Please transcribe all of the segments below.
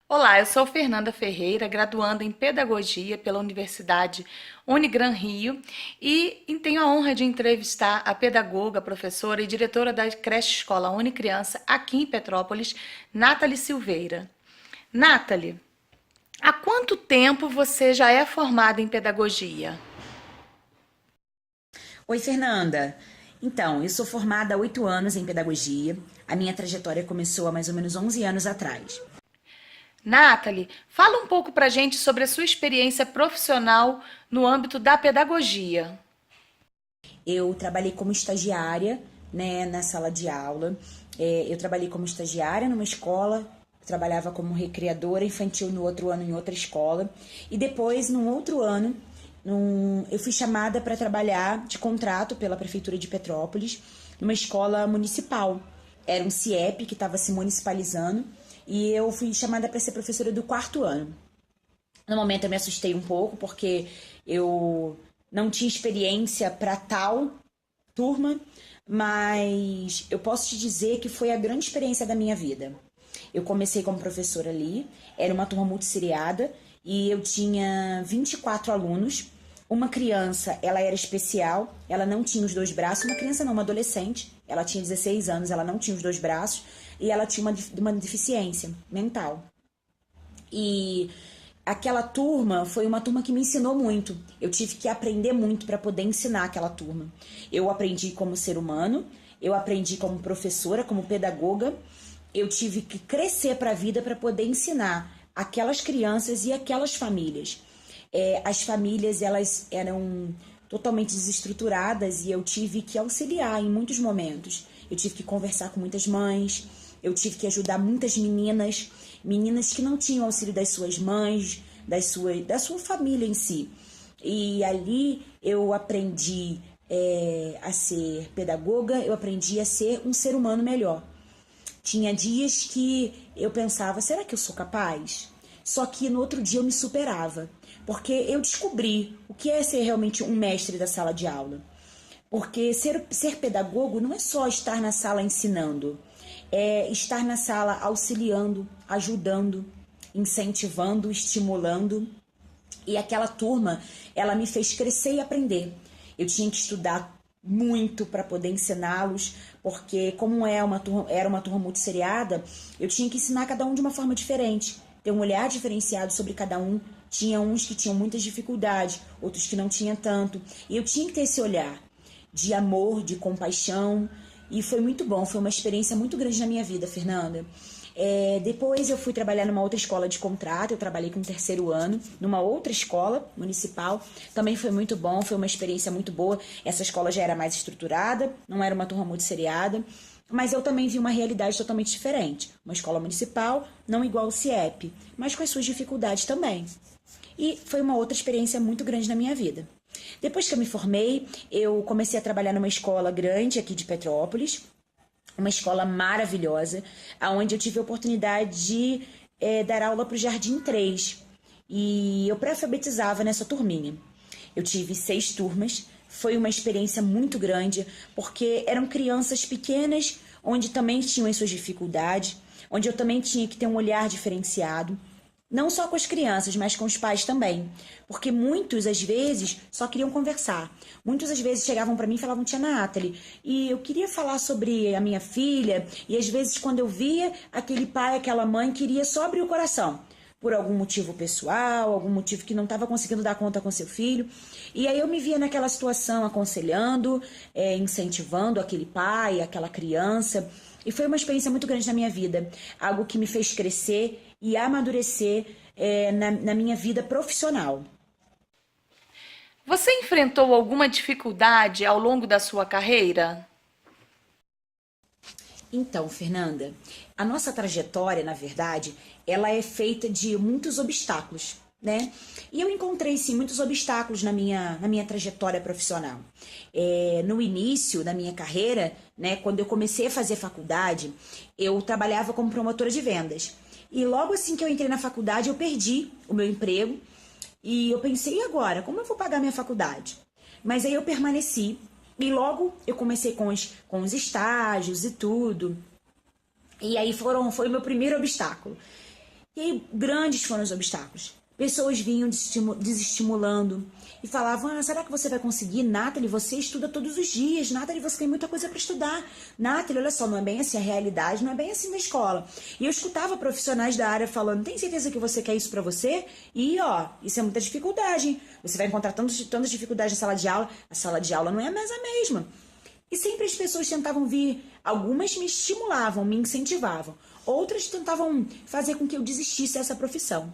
Olá, eu sou Fernanda Ferreira, graduanda em Pedagogia pela Universidade Unigran Rio e tenho a honra de entrevistar a pedagoga, professora e diretora da creche escola Unicriança aqui em Petrópolis, Nathalie Silveira. Nathalie, há quanto tempo você já é formada em pedagogia? Oi, Fernanda. Então, eu sou formada há 8 anos em pedagogia. A minha trajetória começou há mais ou menos 11 anos atrás. Nathalie, fala um pouco pra gente sobre a sua experiência profissional no âmbito da pedagogia. Eu trabalhei como estagiária, né, na sala de aula. Eu trabalhei como estagiária numa escola, trabalhava como recreadora infantil no outro ano em outra escola. E depois, num outro ano, eu fui chamada para trabalhar de contrato pela Prefeitura de Petrópolis, numa escola municipal. Era um CIEP que estava se municipalizando e eu fui chamada para ser professora do quarto ano. No momento eu me assustei um pouco porque eu não tinha experiência para tal turma, mas eu posso te dizer que foi a grande experiência da minha vida. Eu comecei como professora ali, era uma turma multisseriada e eu tinha 24 alunos. Uma criança, ela era especial, ela não tinha os dois braços. Uma criança não, uma adolescente, ela tinha 16 anos, ela não tinha os dois braços e ela tinha uma deficiência mental. E aquela turma foi uma turma que me ensinou muito. Eu tive que aprender muito para poder ensinar aquela turma. Eu aprendi como ser humano, eu aprendi como professora, como pedagoga. Eu tive que crescer para a vida para poder ensinar aquelas crianças e aquelas famílias. As famílias, elas eram totalmente desestruturadas e eu tive que auxiliar em muitos momentos. Eu tive que conversar com muitas mães, eu tive que ajudar muitas meninas, meninas que não tinham auxílio das suas mães, da sua família em si. E ali eu aprendi a ser pedagoga, eu aprendi a ser um ser humano melhor. Tinha dias que eu pensava, será que eu sou capaz? Só que no outro dia eu me superava, porque eu descobri o que é ser realmente um mestre da sala de aula. Porque ser pedagogo não é só estar na sala ensinando, é estar na sala auxiliando, ajudando, incentivando, estimulando. E aquela turma, ela me fez crescer e aprender. Eu tinha que estudar muito para poder ensiná-los, porque como era uma turma multisseriada, eu tinha que ensinar cada um de uma forma diferente, ter um olhar diferenciado sobre cada um. Tinha uns que tinham muitas dificuldades, outros que não tinham tanto. E eu tinha que ter esse olhar de amor, de compaixão. E foi muito bom, foi uma experiência muito grande na minha vida, Fernanda. Depois eu fui trabalhar numa outra escola de contrato, eu trabalhei com o terceiro ano, numa outra escola municipal. Também foi muito bom, foi uma experiência muito boa. Essa escola já era mais estruturada, não era uma turma muito seriada. Mas eu também vi uma realidade totalmente diferente. Uma escola municipal, não igual ao CIEP, mas com as suas dificuldades também. E foi uma outra experiência muito grande na minha vida. Depois que eu me formei, eu comecei a trabalhar numa escola grande aqui de Petrópolis, uma escola maravilhosa, onde eu tive a oportunidade de dar aula para o Jardim 3. E eu pré-alfabetizava nessa turminha. Eu tive 6 turmas, foi uma experiência muito grande, porque eram crianças pequenas, onde também tinham as suas dificuldades, onde eu também tinha que ter um olhar diferenciado. Não só com as crianças, mas com os pais também. Porque muitos, às vezes, só queriam conversar. Muitos, às vezes, chegavam para mim e falavam, tia Nathalie, e eu queria falar sobre a minha filha. E, às vezes, quando eu via, aquele pai, aquela mãe queria só abrir o coração. Por algum motivo pessoal, algum motivo que não estava conseguindo dar conta com seu filho. E aí eu me via naquela situação aconselhando, incentivando aquele pai, aquela criança. E foi uma experiência muito grande na minha vida. Algo que me fez crescer e amadurecer na minha vida profissional. Você enfrentou alguma dificuldade ao longo da sua carreira? Então, Fernanda, a nossa trajetória, na verdade, ela é feita de muitos obstáculos, né? E eu encontrei, sim, muitos obstáculos na minha trajetória profissional. No início da minha carreira, né, quando eu comecei a fazer faculdade, eu trabalhava como promotora de vendas. E logo assim que eu entrei na faculdade, eu perdi o meu emprego. E eu pensei, e agora? Como eu vou pagar minha faculdade? Mas aí eu permaneci. E logo eu comecei com os estágios e tudo. E aí foi o meu primeiro obstáculo. E aí, grandes foram os obstáculos. Pessoas vinham desestimulando e falavam: ah, será que você vai conseguir? Nathalie, você estuda todos os dias. Nathalie, você tem muita coisa para estudar. Nathalie, olha só, não é bem assim a realidade, não é bem assim na escola. E eu escutava profissionais da área falando: tem certeza que você quer isso para você? E ó, isso é muita dificuldade, hein? Você vai encontrar tantas dificuldades na sala de aula. A sala de aula não é mais a mesma. E sempre as pessoas tentavam vir, algumas me estimulavam, me incentivavam. Outras tentavam fazer com que eu desistisse dessa profissão.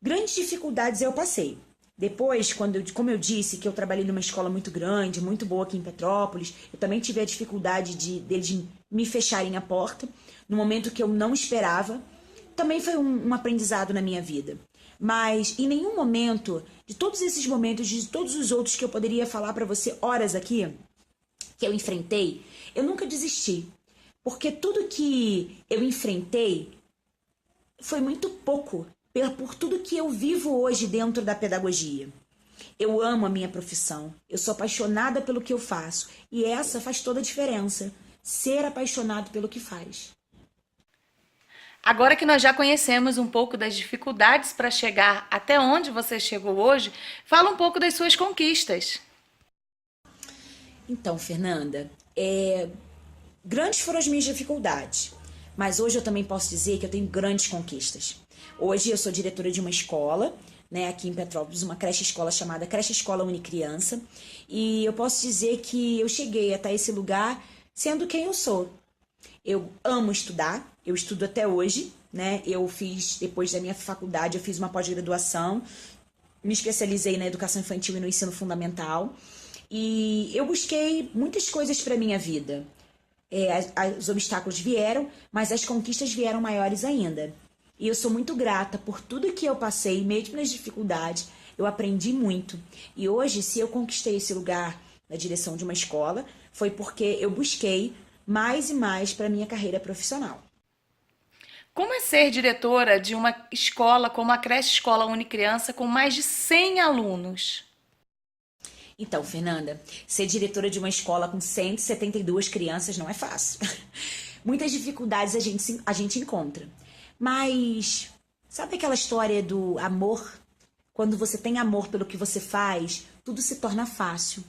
Grandes dificuldades eu passei. Depois, como eu disse, que eu trabalhei numa escola muito grande, muito boa aqui em Petrópolis, eu também tive a dificuldade deles me fecharem a porta, no momento que eu não esperava. Também foi um aprendizado na minha vida. Mas em nenhum momento, de todos esses momentos, de todos os outros que eu poderia falar para você horas aqui, que eu enfrentei, eu nunca desisti. Porque tudo que eu enfrentei foi muito pouco por tudo que eu vivo hoje dentro da pedagogia. Eu amo a minha profissão, eu sou apaixonada pelo que eu faço e essa faz toda a diferença, ser apaixonado pelo que faz. Agora que nós já conhecemos um pouco das dificuldades para chegar até onde você chegou hoje, fala um pouco das suas conquistas. Então, Fernanda, grandes foram as minhas dificuldades, mas hoje eu também posso dizer que eu tenho grandes conquistas. Hoje eu sou diretora de uma escola, né, aqui em Petrópolis, uma creche-escola chamada Creche Escola Unicriança, e eu posso dizer que eu cheguei até esse lugar sendo quem eu sou. Eu amo estudar, eu estudo até hoje, né? Eu fiz, depois da minha faculdade, eu fiz uma pós-graduação, me especializei na educação infantil e no ensino fundamental, e eu busquei muitas coisas para minha vida. Os obstáculos vieram, mas as conquistas vieram maiores ainda. E eu sou muito grata por tudo que eu passei, mesmo nas dificuldades, eu aprendi muito. E hoje, se eu conquistei esse lugar na direção de uma escola, foi porque eu busquei mais e mais para a minha carreira profissional. Como é ser diretora de uma escola como a Creche Escola Unicriança com mais de 100 alunos? Então, Fernanda, ser diretora de uma escola com 172 crianças não é fácil. Muitas dificuldades a gente encontra. Mas sabe aquela história do amor? Quando você tem amor pelo que você faz, tudo se torna fácil.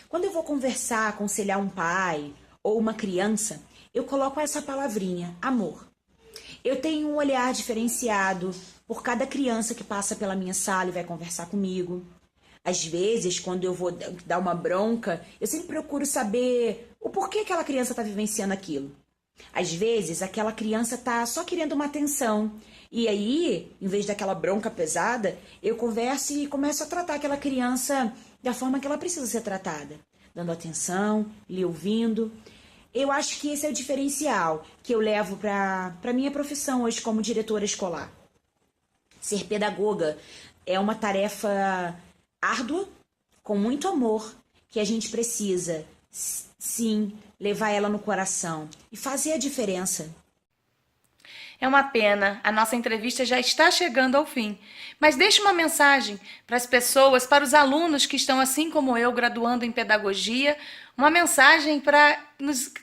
Quando eu vou conversar, aconselhar um pai ou uma criança, eu coloco essa palavrinha, amor. Eu tenho um olhar diferenciado por cada criança que passa pela minha sala e vai conversar comigo. Às vezes, quando eu vou dar uma bronca, eu sempre procuro saber o porquê aquela criança está vivenciando aquilo. Às vezes, aquela criança está só querendo uma atenção. E aí, em vez daquela bronca pesada, eu converso e começo a tratar aquela criança da forma que ela precisa ser tratada. Dando atenção, lhe ouvindo. Eu acho que esse é o diferencial que eu levo para a minha profissão hoje como diretora escolar. Ser pedagoga é uma tarefa árdua, com muito amor, que a gente precisa, sim, levar ela no coração e fazer a diferença. É uma pena, a nossa entrevista já está chegando ao fim. Mas deixe uma mensagem para as pessoas, para os alunos que estão, assim como eu, graduando em pedagogia, uma mensagem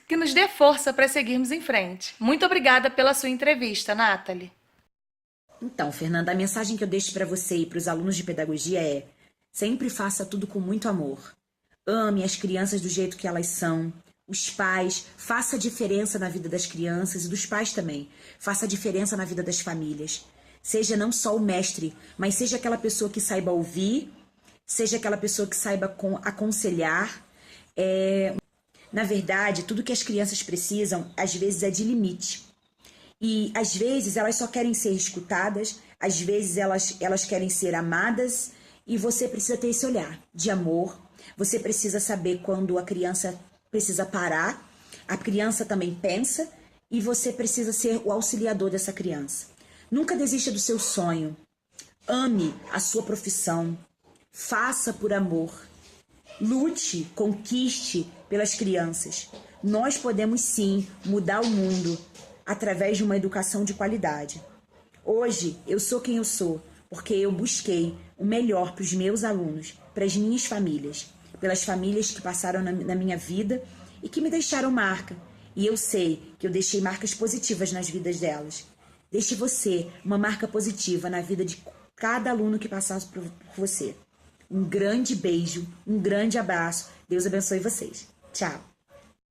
que nos dê força para seguirmos em frente. Muito obrigada pela sua entrevista, Nathalie. Então, Fernanda, a mensagem que eu deixo para você e para os alunos de pedagogia é: sempre faça tudo com muito amor. Ame as crianças do jeito que elas são. Os pais, faça a diferença na vida das crianças e dos pais também. Faça a diferença na vida das famílias. Seja não só o mestre, mas seja aquela pessoa que saiba ouvir, seja aquela pessoa que saiba aconselhar. Na verdade, tudo que as crianças precisam, às vezes, é de limite. E, às vezes, elas só querem ser escutadas, às vezes, elas querem ser amadas, e você precisa ter esse olhar de amor. Você precisa saber quando a criança precisa parar, a criança também pensa, e você precisa ser o auxiliador dessa criança. Nunca desista do seu sonho. Ame a sua profissão. Faça por amor. Lute, conquiste pelas crianças. Nós podemos sim mudar o mundo através de uma educação de qualidade. Hoje eu sou quem eu sou porque eu busquei o melhor para os meus alunos, para as minhas famílias, pelas famílias que passaram na minha vida e que me deixaram marca. E eu sei que eu deixei marcas positivas nas vidas delas. Deixe você uma marca positiva na vida de cada aluno que passar por você. Um grande beijo, um grande abraço. Deus abençoe vocês. Tchau.